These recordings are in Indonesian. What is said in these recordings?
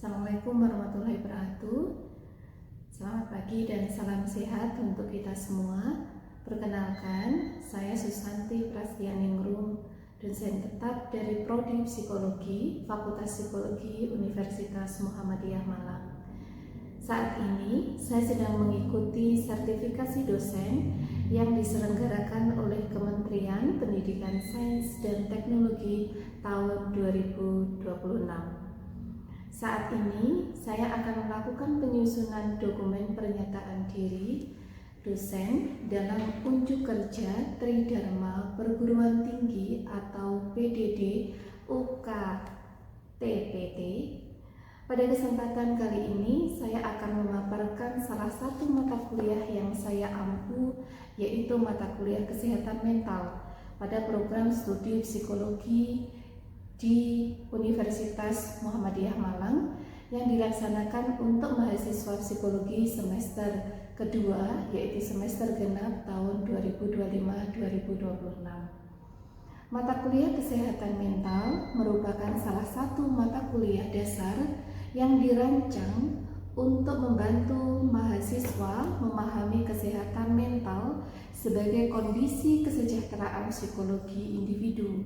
Assalamualaikum warahmatullahi wabarakatuh. Selamat pagi dan salam sehat untuk kita semua. Perkenalkan, saya Susanti Prastianingrum, dosen tetap dari Prodi Psikologi, Fakultas Psikologi Universitas Muhammadiyah Malang. Saat ini, saya sedang mengikuti sertifikasi dosen yang diselenggarakan oleh Kementerian Pendidikan Sains dan Teknologi tahun 2026. Saat ini, saya akan melakukan penyusunan dokumen pernyataan diri dosen dalam unjuk kerja Tridharma Perguruan Tinggi atau PDD UKTPT. Pada kesempatan kali ini, saya akan memaparkan salah satu mata kuliah yang saya ampu, yaitu mata kuliah Kesehatan Mental pada program studi psikologi di Universitas Muhammadiyah Malang yang dilaksanakan untuk mahasiswa psikologi semester kedua, yaitu semester genap tahun 2025-2026. Mata kuliah Kesehatan Mental merupakan salah satu mata kuliah dasar yang dirancang untuk membantu mahasiswa memahami kesehatan mental sebagai kondisi kesejahteraan psikologi individu,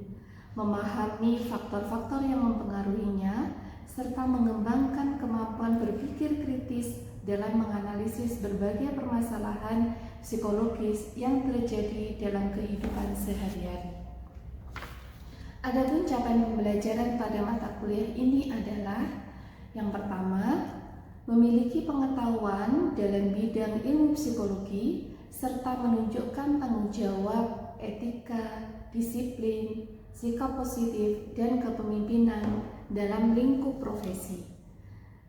memahami faktor-faktor yang mempengaruhinya, serta mengembangkan kemampuan berpikir kritis dalam menganalisis berbagai permasalahan psikologis yang terjadi dalam kehidupan sehari-hari. Adapun capaian pembelajaran pada mata kuliah ini adalah: yang pertama, memiliki pengetahuan dalam bidang ilmu psikologi serta menunjukkan tanggung jawab, etika, disiplin, sikap positif, dan kepemimpinan dalam lingkup profesi.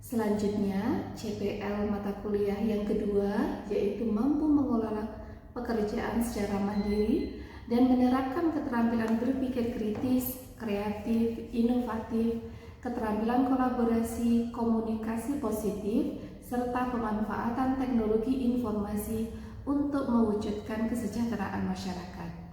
Selanjutnya, CPL mata kuliah yang kedua yaitu mampu mengelola pekerjaan secara mandiri dan menerapkan keterampilan berpikir kritis, kreatif, inovatif, keterampilan kolaborasi, komunikasi positif, serta pemanfaatan teknologi informasi untuk mewujudkan kesejahteraan masyarakat.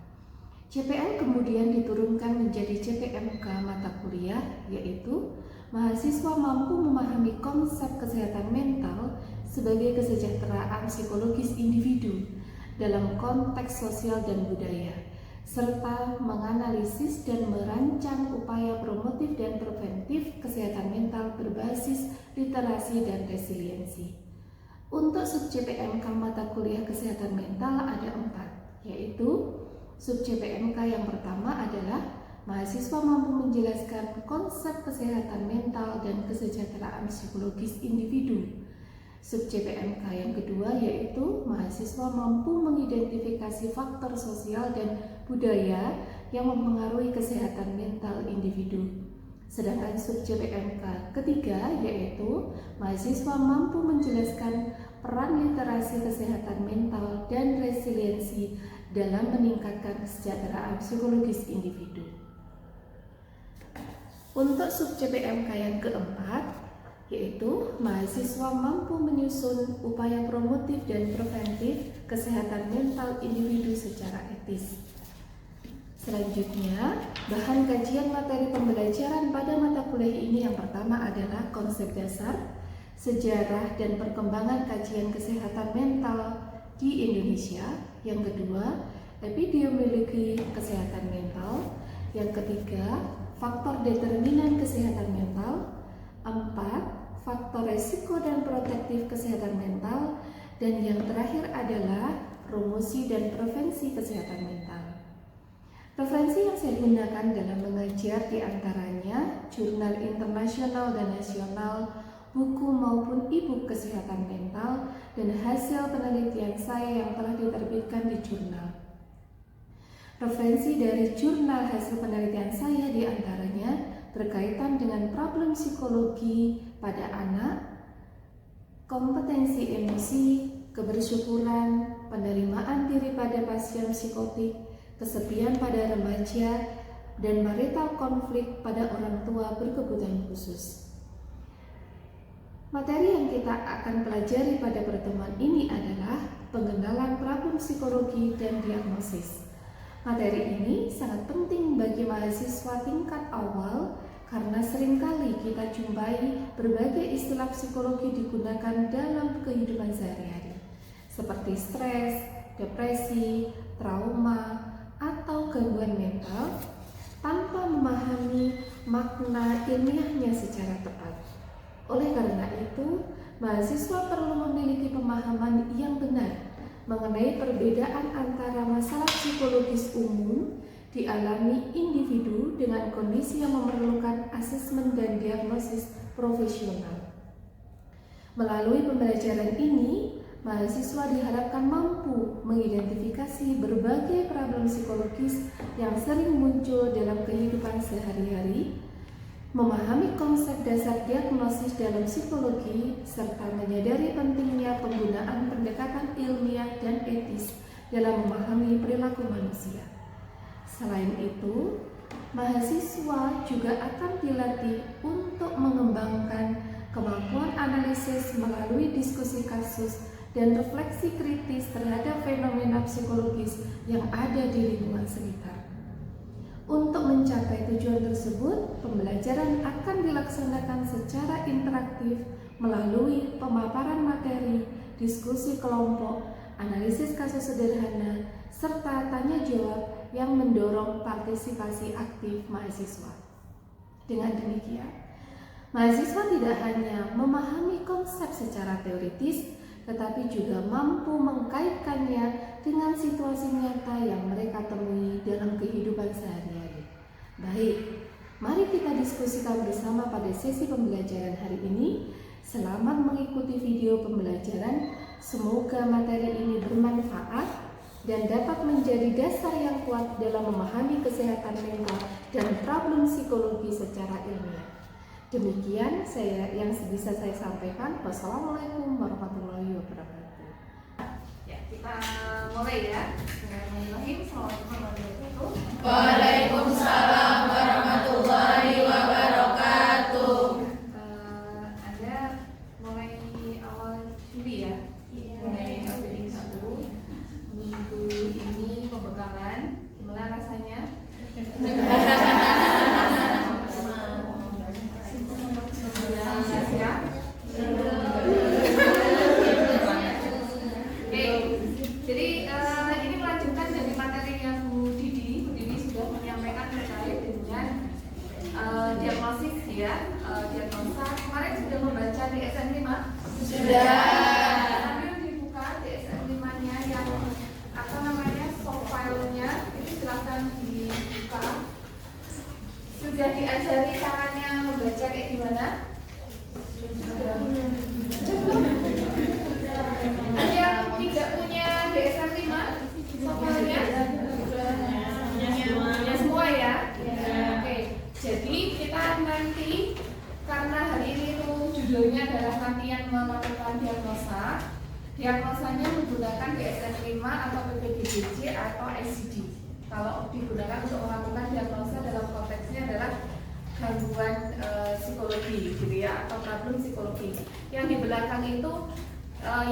CPL kemudian diturunkan menjadi CPMK mata kuliah, yaitu mahasiswa mampu memahami konsep kesehatan mental sebagai kesejahteraan psikologis individu dalam konteks sosial dan budaya, serta menganalisis dan merancang upaya promotif dan preventif kesehatan mental berbasis literasi dan resiliensi. Untuk sub CPMK mata kuliah kesehatan mental ada 4, yaitu sub CPMK yang pertama adalah mahasiswa mampu menjelaskan konsep kesehatan mental dan kesejahteraan psikologis individu. Sub CPMK yang kedua yaitu mahasiswa mampu mengidentifikasi faktor sosial dan budaya yang mempengaruhi kesehatan mental individu. Sedangkan sub CPMK ketiga yaitu mahasiswa mampu menjelaskan peran literasi kesehatan mental dan resiliensi dalam meningkatkan kesejahteraan psikologis individu. Untuk sub CPMK yang keempat yaitu mahasiswa mampu menyusun upaya promotif dan preventif kesehatan mental individu secara etis. Selanjutnya, bahan kajian materi pembelajaran pada mata kuliah ini yang pertama adalah konsep dasar, sejarah dan perkembangan kajian kesehatan mental di Indonesia. Yang kedua, epidemiologi kesehatan mental. Yang ketiga, faktor determinan kesehatan mental. 4, faktor resiko dan protektif kesehatan mental. Dan yang terakhir adalah promosi dan prevensi kesehatan mental. Referensi yang saya gunakan dalam mengajar diantaranya jurnal internasional dan nasional, buku maupun e-book kesehatan mental, dan hasil penelitian saya yang telah diterbitkan di jurnal. Referensi dari jurnal hasil penelitian saya diantaranya berkaitan dengan problem psikologi pada anak, kompetensi emosi, kebersyukuran, penerimaan diri pada pasien psikotik, kesepian pada remaja, dan marital konflik pada orang tua berkebutuhan khusus. Materi yang kita akan pelajari pada pertemuan ini adalah pengenalan problem psikologi dan diagnosis. Materi ini sangat penting bagi mahasiswa tingkat awal karena seringkali kita jumpai berbagai istilah psikologi digunakan dalam kehidupan sehari-hari, seperti stres, depresi, trauma, atau gangguan mental, tanpa memahami makna ilmiahnya secara tepat. Oleh karena itu, mahasiswa perlu memiliki pemahaman yang benar mengenai perbedaan antara masalah psikologis umum dialami individu dengan kondisi yang memerlukan asesmen dan diagnosis profesional. Melalui pembelajaran ini, mahasiswa diharapkan mampu mengidentifikasi berbagai problem psikologis yang sering muncul dalam kehidupan sehari-hari, memahami konsep dasar diagnosis dalam psikologi, serta menyadari pentingnya penggunaan pendekatan ilmiah dan etis dalam memahami perilaku manusia. Selain itu, mahasiswa juga akan dilatih untuk mengembangkan kemampuan analisis melalui diskusi kasus dan refleksi kritis terhadap fenomena psikologis yang ada di lingkungan sekitar. Untuk mencapai tujuan tersebut, pembelajaran akan dilaksanakan secara interaktif melalui pemaparan materi, diskusi kelompok, analisis kasus sederhana, serta tanya jawab yang mendorong partisipasi aktif mahasiswa. Dengan demikian, mahasiswa tidak hanya memahami konsep secara teoritis, tetapi juga mampu mengkaitkannya dengan situasi nyata yang mereka temui dalam kehidupan sehari-hari. Baik, mari kita diskusikan bersama pada sesi pembelajaran hari ini. Selamat mengikuti video pembelajaran. Semoga materi ini bermanfaat dan dapat menjadi dasar yang kuat dalam memahami kesehatan mental dan problem psikologi secara ilmiah. Demikian yang bisa saya sampaikan. Wassalamualaikum warahmatullahi wabarakatuh. Ya, kita mulai ya. Bismillahirrahmanirrahim. Assalamualaikum warahmatullahi wabarakatuh. Waalaikumsalam warahmatullahi wabarakatuh. Anda mulai awal Juli ya? Mulai Juli 1. Minggu ini pembekalan. Gimana rasanya? Diagnosa. Kemarin sudah membaca DSM-5? Sudah. Sambil dibuka DSM-5-nya yang soft file-nya, itu silakan dibuka. Sudah diajari caranya membaca kayak gimana? Ada yang tidak punya DSM-5 soft file-nya? Punya semua ya? Oke. Jadi kita nanti, karena hari ini tuh judulnya adalah latihan melakukan diagnosa. Diagnosanya menggunakan DSM-5 atau PPDBJ atau ICD. Kalau digunakan untuk melakukan diagnosa dalam konteksnya adalah gangguan psikologi, gitu ya, atau problem psikologi. Yang di belakang itu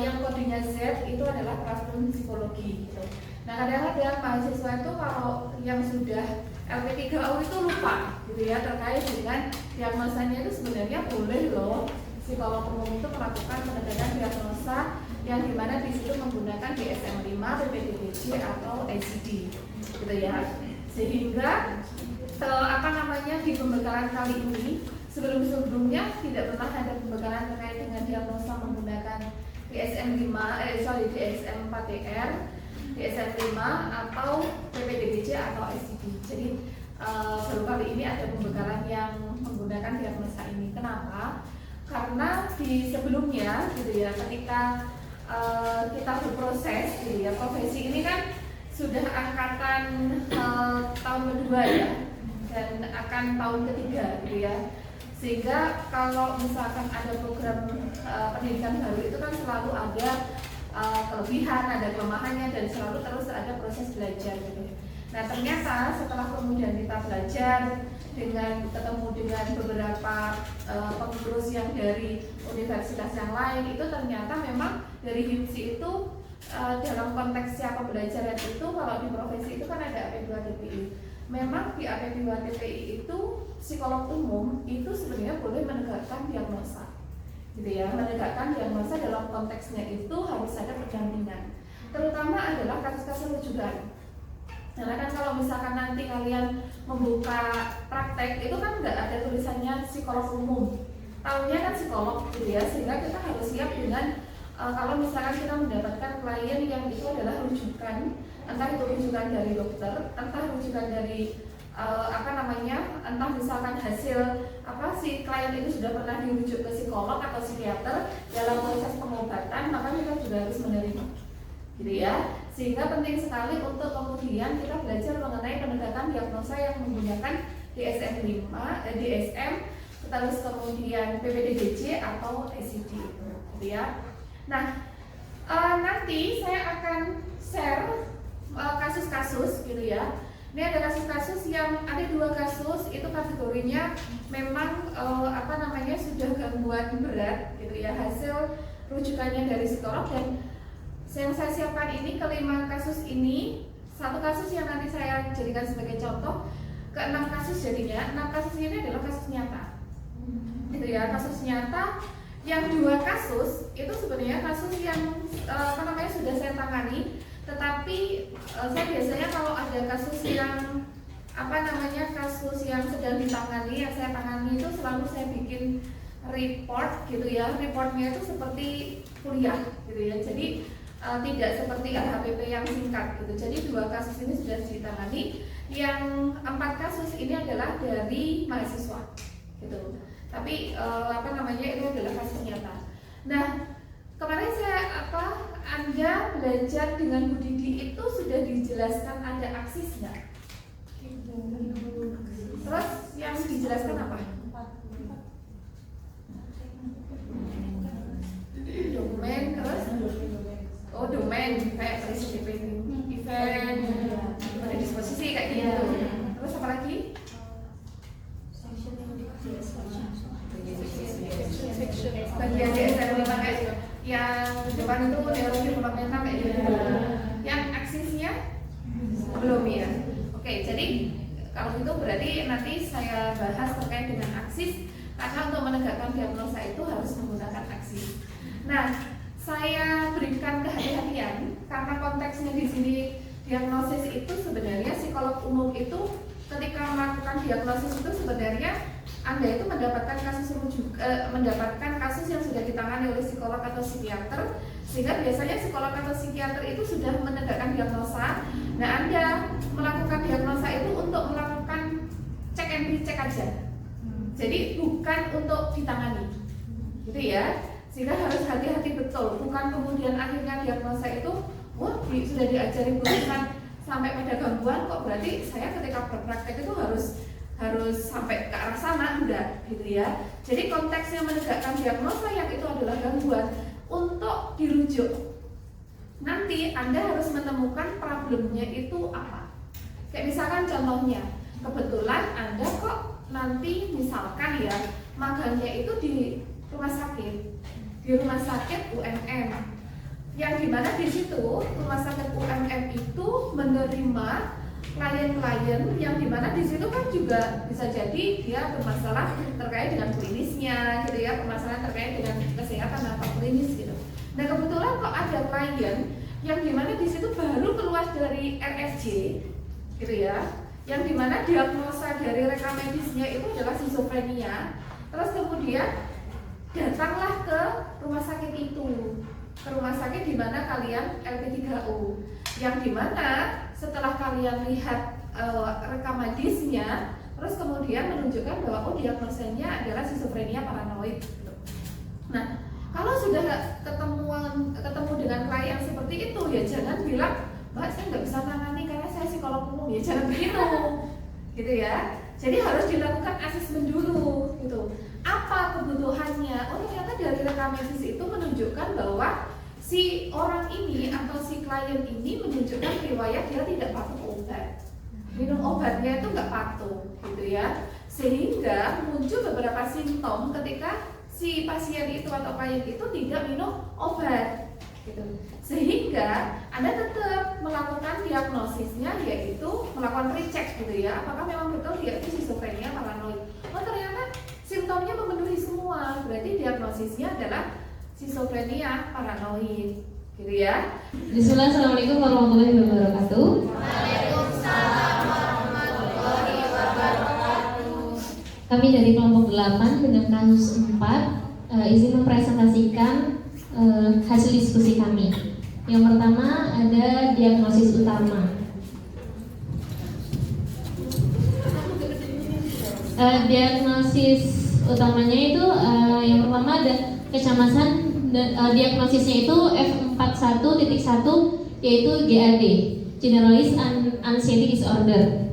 yang kodenya Z itu adalah problem psikologi. Gitu. Nah, kadang-kadang mahasiswa itu kalau yang sudah LP3U itu lupa, gitu ya, terkait dengan diagnosanya itu sebenarnya boleh loh psikolog umum itu melakukan pendekatan diagnosa yang dimana di situ menggunakan DSM-5, PPDBJ atau ICD, gitu ya. Sehingga di pembekalan kali ini sebelumnya tidak pernah ada pembekalan terkait dengan diagnosa menggunakan DSM-4TR, DSM-5 atau PPDBJ atau ICD. Jadi baru kali ini ada pembekalan yang menggunakan diagnosa ini. Kenapa? Karena di sebelumnya, gitu ya, ketika kita berproses, gitu ya, profesi ini kan sudah angkatan tahun kedua ya, dan akan tahun ketiga, gitu ya. Sehingga kalau misalkan ada program pendidikan baru itu kan selalu ada kelebihan, ada kelemahannya, dan selalu terus ada proses belajar, gitu. Nah, ternyata setelah kemudian kita belajar ketemu dengan beberapa pengurus yang dari universitas yang lain, itu ternyata memang dari HIMSI itu dalam konteks siapa pembelajaran itu, kalau di profesi itu kan ada AP2 TPI. memang di AP2TPI itu psikolog umum itu sebenarnya boleh menegakkan diagnosa, gitu ya. Menegakkan diagnosa dalam konteksnya itu harus ada pendampingan, terutama adalah kasus-kasus rujukan. Karena kan kalau misalkan nanti kalian membuka praktek itu kan nggak ada tulisannya psikolog umum, tahunya kan psikolog, gitu ya. Sehingga kita harus siap dengan kalau misalkan kita mendapatkan klien yang itu adalah rujukan, entah itu rujukan dari dokter, entah rujukan dari entah misalkan hasil si klien itu sudah pernah dirujuk ke psikolog atau psikiater dalam proses pengobatan, maka kita juga harus menerima, gitu ya. Sehingga penting sekali untuk kemudian kita belajar mengenai penegakan diagnosa yang menggunakan DSM-5, DSM, terus kemudian PPDBJ atau ICD, gitu ya. Nah, nanti saya akan share kasus-kasus, gitu ya. Ini ada kasus-kasus yang ada 2 kasus itu kategorinya memang sudah gangguan berat, gitu ya. Hasil rujukannya dari psikolog, dan yang saya siapkan ini kelima kasus ini, 1 kasus yang nanti saya jadikan sebagai contoh, ke 6 kasus jadinya. 6 kasus ini adalah kasus nyata, gitu ya, kasus nyata. Yang 2 kasus itu sebenarnya kasus yang sudah saya tangani, tetapi saya biasanya kalau ada kasus yang kasus yang sedang ditangani, yang saya tangani itu selalu saya bikin report, gitu ya. Reportnya itu seperti kuliah, gitu ya. Jadi tidak seperti LHPP yang singkat, gitu. Jadi 2 kasus ini sudah ditangani. Yang 4 kasus ini adalah dari mahasiswa, gitu. Tapi itu adalah kasus nyata. Nah, kemarin Anda belajar dengan Bu Didi itu sudah dijelaskan ada aksis nggak? Terus yang dijelaskan apa? Domain, terus domain kayak PDP, event, ada disposisi kayak gitu. Terus apa lagi? Bagian DSM 5 kayak gitu. Yang depan itu neurologi fundamental kayak gitu. Yang aksisnya belum ya. Oke, jadi kalau itu berarti nanti saya bahas terkait dengan aksis, karena untuk menegakkan diagnosa itu harus menggunakan aksis. Nah, saya berikan kehati-hatian karena konteksnya di sini diagnosis itu sebenarnya psikolog umum itu ketika melakukan diagnosis itu sebenarnya Anda itu mendapatkan kasus yang sudah ditangani oleh psikolog atau psikiater, sehingga biasanya psikolog atau psikiater itu sudah menegakkan diagnosa. Nah, Anda melakukan diagnosa itu untuk melakukan cek and recheck aja. Jadi bukan untuk ditangani, gitu ya. Sehingga harus hati-hati betul. Bukan kemudian akhirnya diagnosa itu, sudah diajari bukan sampai pada gangguan kok, berarti saya ketika berpraktek itu harus sampai ke arah sana, enggak, gitu ya. Jadi konteksnya menegakkan diagnosa yang itu adalah gangguan untuk dirujuk. Nanti Anda harus menemukan problemnya itu apa. Kayak misalkan contohnya, kebetulan Anda kok nanti misalkan ya magangnya itu di rumah sakit UMM, yang dimana di situ rumah sakit UMM itu menerima klien-klien yang dimana di situ kan juga bisa jadi dia bermasalah terkait dengan klinisnya, gitu ya, permasalahan terkait dengan kesehatan atau klinis gitu. Nah, kebetulan kok ada klien yang dimana di situ baru keluar dari RSJ, gitu ya, yang dimana diagnosa dari rekam medisnya itu adalah skizofrenia. Terus kemudian datanglah ke rumah sakit itu, ke rumah sakit di mana kalian LP3U, yang dimana setelah kalian lihat rekam medisnya, terus kemudian menunjukkan bahwa diagnosanya adalah skizofrenia paranoid. Nah, kalau sudah ketemu dengan klien seperti itu, ya jangan bilang, Mbak, saya nggak bisa menangani karena saya psikolog umum, ya jangan begitu, gitu ya. Jadi harus dilakukan asesmen dulu, gitu. Apa kebutuhannya? Ternyata dari rekam medis itu menunjukkan bahwa si orang ini atau si klien ini menunjukkan riwayat dia tidak patuh obat, minum obatnya itu nggak patuh, gitu ya. Sehingga muncul beberapa simptom ketika si pasien itu atau klien itu tidak minum obat, gitu. Sehingga Anda tetap melakukan diagnosisnya, yaitu melakukan recheck gitu ya, apakah memang betul dia itu skizofrenia paranoid. Oh ternyata simptomnya memenuhi semua, berarti diagnosisnya adalah skizofrenia paranoid gitu ya. Bismillah, assalamualaikum warahmatullahi wabarakatuh. Waalaikumsalam warahmatullahi wabarakatuh. Kami dari kelompok 8 dengan kasus 4 izin mempresentasikan hasil diskusi kami. Yang pertama ada diagnosis utama. Diagnosis utamanya itu yang pertama ada kecemasan. Diagnosisnya itu F41.1 yaitu GAD, Generalized Anxiety Disorder.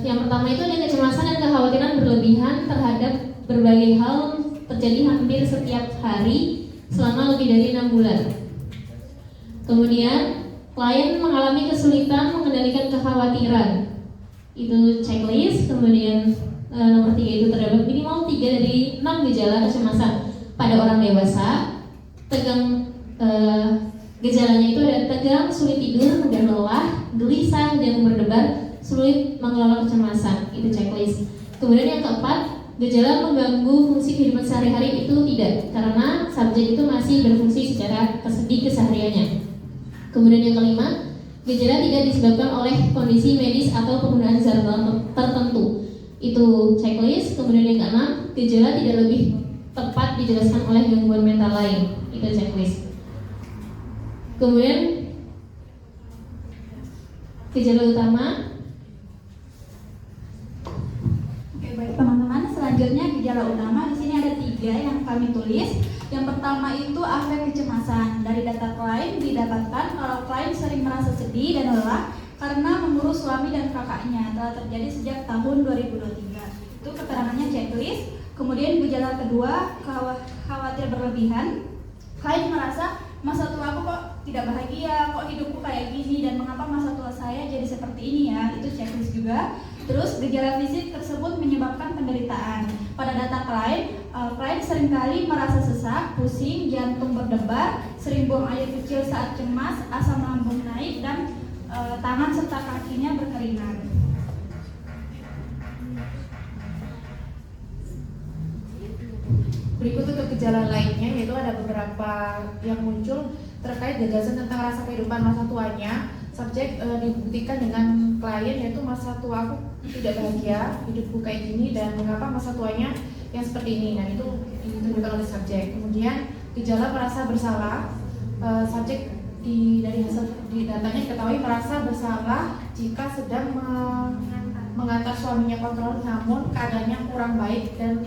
Yang pertama itu ada kecemasan dan kekhawatiran berlebihan terhadap berbagai hal terjadi hampir setiap hari selama lebih dari 6 bulan. Kemudian klien mengalami kesulitan mengendalikan kekhawatiran. Itu checklist. Kemudian nomor 3 itu terdapat minimal 3 dari 6 gejala kecemasan pada orang dewasa. Gejalanya itu ada tegang, sulit tidur, mudah lelah, gelisah, jantung berdebar, sulit mengelola kecemasan. Itu checklist. Kemudian yang keempat, gejala mengganggu fungsi kehidupan sehari-hari itu tidak, karena subjek itu masih berfungsi secara di kesehariannya. Kemudian yang kelima, gejala tidak disebabkan oleh kondisi medis atau penggunaan zat tertentu. Itu checklist. Kemudian yang keenam, gejala tidak lebih tepat dijelaskan oleh gangguan mental lain. Itu checklist. Kemudian gejala utama. Oke, baik teman-teman, selanjutnya gejala utama di sini ada 3 yang kami tulis. Yang pertama itu afek kecemasan. Dari data klien didapatkan kalau klien sering merasa sedih dan lelah karena mengurus suami dan kakaknya, telah terjadi sejak tahun 2023. Itu keterangannya checklist. Kemudian gejala kedua, khawatir berlebihan. Klien merasa masa tua aku kok tidak bahagia, kok hidupku kayak gini, dan mengapa masa tua saya jadi seperti ini ya. Itu checklist juga. Terus gejala fisik tersebut menyebabkan penderitaan. Pada data klien, klien seringkali merasa sesak, pusing, jantung berdebar, sering buang air kecil saat cemas, asam lambung naik, dan tangan serta kakinya berkeringat. Berikut untuk gejala lainnya, yaitu ada beberapa yang muncul terkait gagasan tentang rasa kehidupan masa tuanya. Subjek dibuktikan dengan klien, yaitu masa tua aku tidak bahagia, hidupku kayak gini, dan mengapa masa tuanya yang seperti ini. Nah itu ditunjukkan oleh subjek. Kemudian gejala merasa bersalah. Subjek dari hasil di datanya diketahui merasa bersalah jika sedang mengantar suaminya kontrol, namun keadaannya kurang baik dan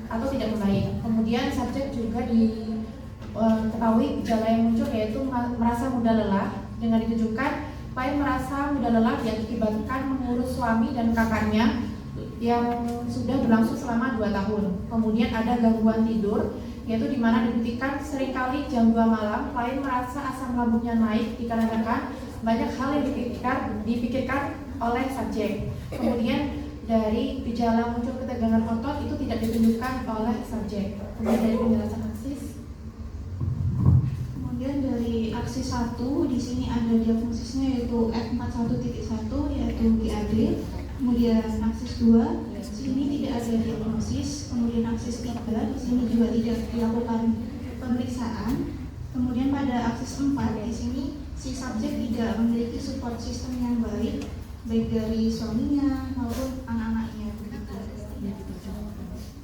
atau tidak membaik. Kemudian subjek juga diketahui gejala yang muncul yaitu merasa mudah lelah. Dengan ditujukan klien merasa mudah lelah diakibatkan mengurus suami dan kakaknya yang sudah berlangsung selama 2 tahun. Kemudian ada gangguan tidur, yaitu di mana dibuktikan seringkali jam 2 malam klien merasa asam lambungnya naik dikarenakan banyak hal yang dipikirkan oleh subjek. Kemudian dari gejala muncul ketegangan otot itu tidak ditunjukkan oleh subjek. Kemudian dari penjelasan aksis. Kemudian dari aksis 1 di sini ada diagnosisnya yaitu F41.1 yaitu GAD. Kemudian aksis 2 di sini tidak ada diagnosis. Kemudian aksis 3 di sini juga tidak dilakukan pemeriksaan. Kemudian pada aksis 4 di sini si subjek tidak memiliki support system yang baik dari suaminya maupun anak-anaknya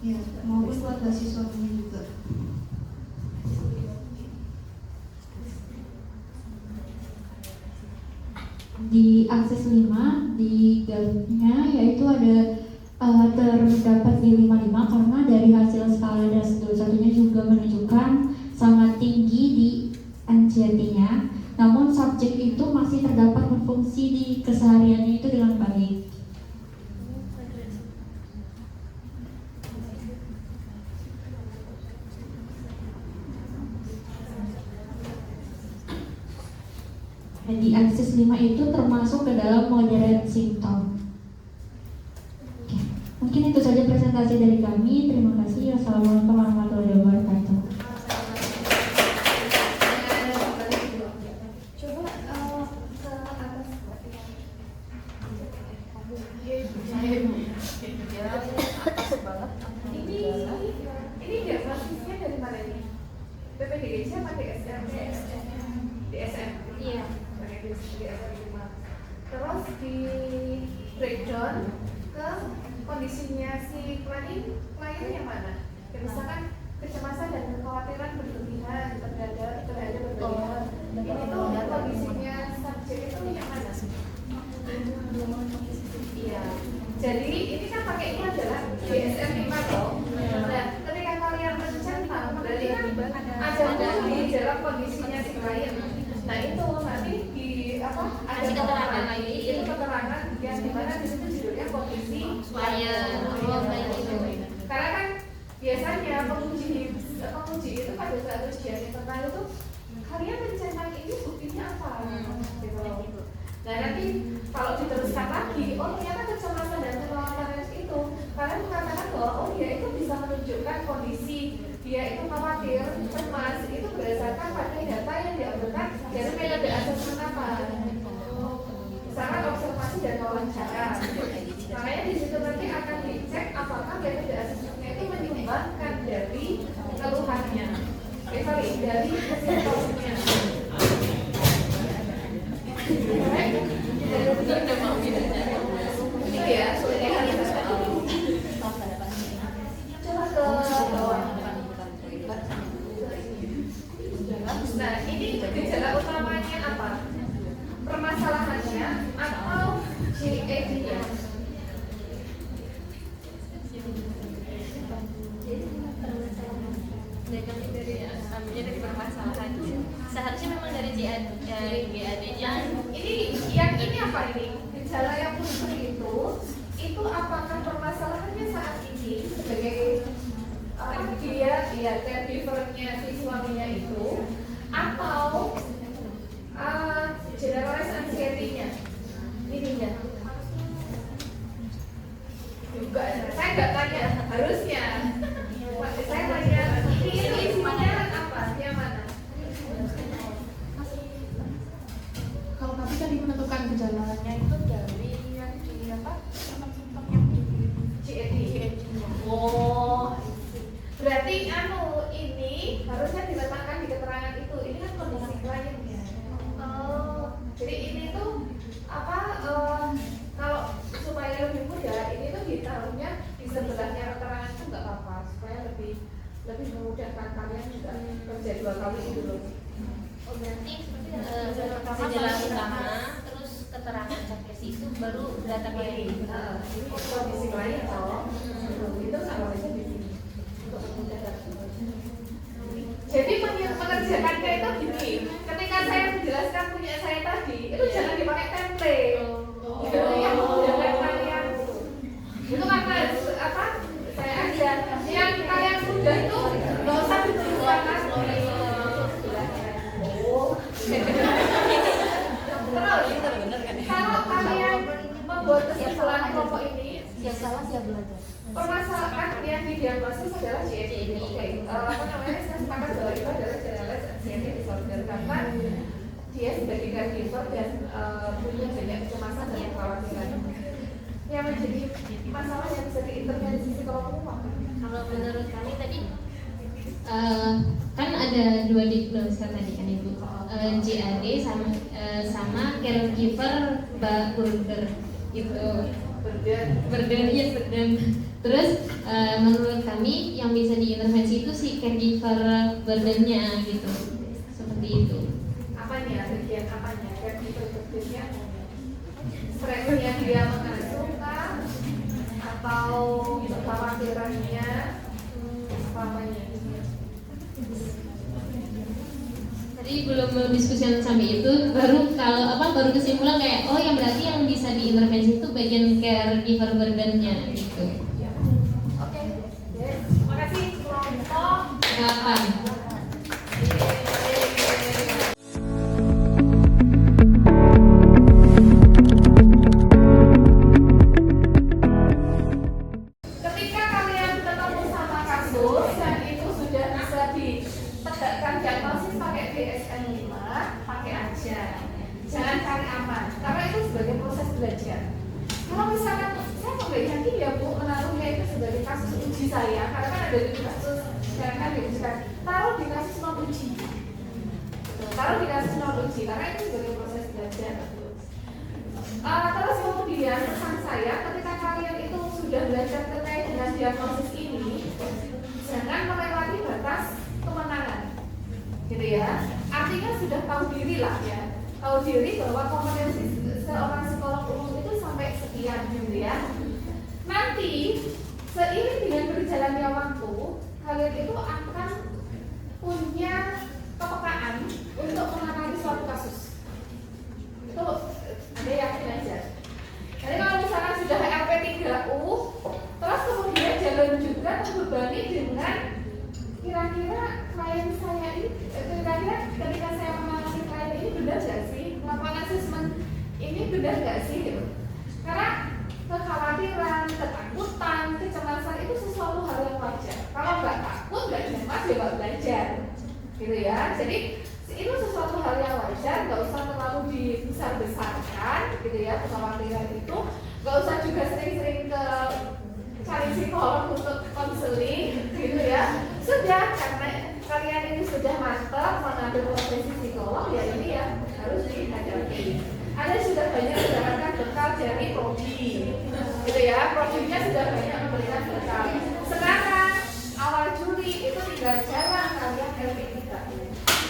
ya, maupun keluarga si suaminya juga. Di akses 5 di galnya yaitu ada terdapat di 55 karena dari hasil skala DAS 21-nya juga menunjukkan sangat tinggi di anxiety-nya, namun subjek itu masih terdapat berfungsi di kesehariannya itu dengan baik. Dan di akses 5 itu termasuk ke dalam moderate simptom. Oke. Mungkin itu saja presentasi dari kami. Terima kasih. Wassalamualaikum warahmatullahi wabarakatuh. PPDGC apa DSM? DSM. Iya. Pakai DSM 5. Terus di breakdown ke kondisinya si klien yang mana? Ya, misalkan kecemasan dan kekhawatiran berlebihan terhadap berlebihan. Ini tuh kondisinya subjek itu yang mana? Iya. Jadi ini kan pakainya adalah DSM 5 toh. Nah, ketika kalian mencentang berarti kan ada di dalam kondisinya si klien. Nah itu nanti di apa? Ada keterangan lagi. Itu keterangan yang dimana di situ judulnya kondisi klien. Karena kan biasanya penguji itu pada saat ujian internal itu kalian mencentang ini buktinya apa? Gitu. Nah nanti kalau diteruskan lagi, oh ternyata kecemasan dan kekhawatiran itu kalian mengatakan bahwa oh dia itu bisa menunjukkan kondisi dia itu khawatir, cemas itu berdasarkan pada data yang diambilkan dari metode asesmen apa? Misalkan observasi dan wawancara. Makanya di situ nanti akan dicek apakah metode asesmennya itu menyumbangkan dari keluhannya, dari simptomnya. Itu ya, coba ke bawah. Nah, ini gejala utamanya apa? Permasalahannya atau GAD-nya? Dari permasalahan. Seharusnya memang dari GAD-nya. Ini apa ini? Gejala yang muncul itu apakah permasalahannya saat ini sebagai dia caregiver-nya si suaminya itu atau generalized anxiety-nya ininya juga saya nggak tanya harusnya saya tanya ini isinya apa yang mana Kalau kami tadi menentukan gejalanya itu dari yang di apa? Simptom-simptom yang di GAD. Oh, berarti ini harusnya diletakkan di keterangan itu. Ini kan kondisi kliennya. Oh, jadi ini tuh apa? Kalau supaya lebih mudah, ini tuh ditaruhnya di sebelahnya keterangan itu nggak apa-apa, supaya lebih memudahkan kalian juga kerja 2 kali itu loh. Oh berarti gejala utama, terus keterangan checklist itu baru data klien. Ini kondisi klien toh. Itu harusnya di sini untuk memudahkan. Jadi mengerjakannya itu gini. Ketika saya menjelaskan punya saya tadi, itu jangan dipakai template. Itu yang memudahkan kalian. Itu karena apa? Saya aja. Yang kalian mudah itu nggak usah dituliskan lagi. Terus kalau kalian membuat kesimpulan kelompok ini, Yang salah dia belajar. permasalahan yang didiagnosis adalah GAD. Oke, apa namanya? Saya sepakat bahwa itu adalah generalized anxiety disorder karena dia sebagai caregiver dan punya banyak kecemasan dan kekhawatiran. Yang menjadi masalah yang bisa diintervensi psikolog umum apa? Kalau menurut kami tadi kan ada 2 diagnosa tadi kan Ibu, GAD sama caregiver burden gitu. Burden. Terus menurut kami yang bisa diintervensi itu si caregiver burdennya gitu, seperti itu. Apanya? Bagian apanya? Caregiver burdennya? Stresnya dia mengasuh kah? Atau kekhawatirannya? Apanya? Tadi belum mendiskusikan sampai itu, baru kesimpulan kayak oh yang berarti yang bisa diintervensi itu bagian caregiver burdennya gitu. Oke. Terima kasih kelompok 8. Ketika kalian ketemu sama kasus dan itu sudah bisa ditegakkan diagnosis pakai DSM 5, pakai aja. Jangan cari aman, karena itu sebagai proses belajar. Kalau misalkan saya nggak yakin ya Bu menaruhnya itu sebagai kasus uji saya, karena kan ada 7 kasus yang kan diujikan. Taruh di kasus non uji. Taruh di kasus non uji karena itu sebagai proses belajar. Terus kemudian pesan saya ketika kalian itu sudah belajar terkait dengan diagnosis ini, jangan melewati batas kemenangan, gitu ya. Artinya sudah tahu diri lah ya, tahu diri bahwa kompetensi seorang psikolog umum itu sampai sekian, gitu ya. Nanti seiring dengan berjalannya waktu, kalian itu akan punya kepekaan untuk menangani suatu kasus. Itu Anda yakin aja. Jadi kalau misalnya sudah LP3U, terus kemudian jalan juga terbebani dengan kira-kira klien saya ini, kira-kira ketika saya menangani klien ini benar nggak sih, melakukan asesmen ini benar nggak sih, gitu. Karena kekhawatiran, ketakutan, kecemasan itu sesuatu hal yang wajar. Kalau nggak takut, nggak cemas, ya nggak belajar, gitu ya. Jadi itu sesuatu hal yang wajar, nggak usah terlalu dibesar-besarkan, gitu ya. Kekhawatiran itu nggak usah juga sering-sering ke cari psikolog untuk konseling, gitu ya. Sudah, karena kalian ini sudah mantap mengambil profesi psikolog, ya ini ya harus dihadapi. Ada sudah banyak mendapatkan bekal dari prodi, gitu ya. Prodinya sudah banyak memberikan bekal. Sekarang awal Juli itu tinggal jalan kalian LP3U.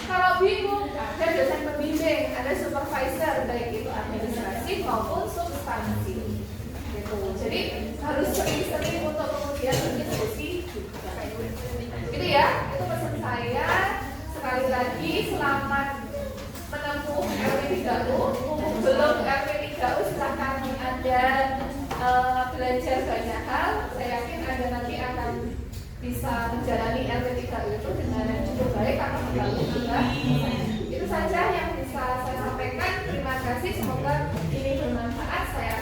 Kalau bingung, ada dosen pembimbing, ada supervisor, baik itu administratif maupun substansi, gitu. Jadi harus sering-sering untuk kemudian berdiskusi juga. Gitu ya, itu pesan saya. Sekali lagi, selamat menempuh LP3U. Belum LP3U, silahkan Anda belajar banyak hal. Saya yakin Anda nanti akan bisa menjalani LP3U itu dengan cukup baik atau juga. Itu saja yang bisa saya sampaikan. Terima kasih, semoga ini bermanfaat. Saya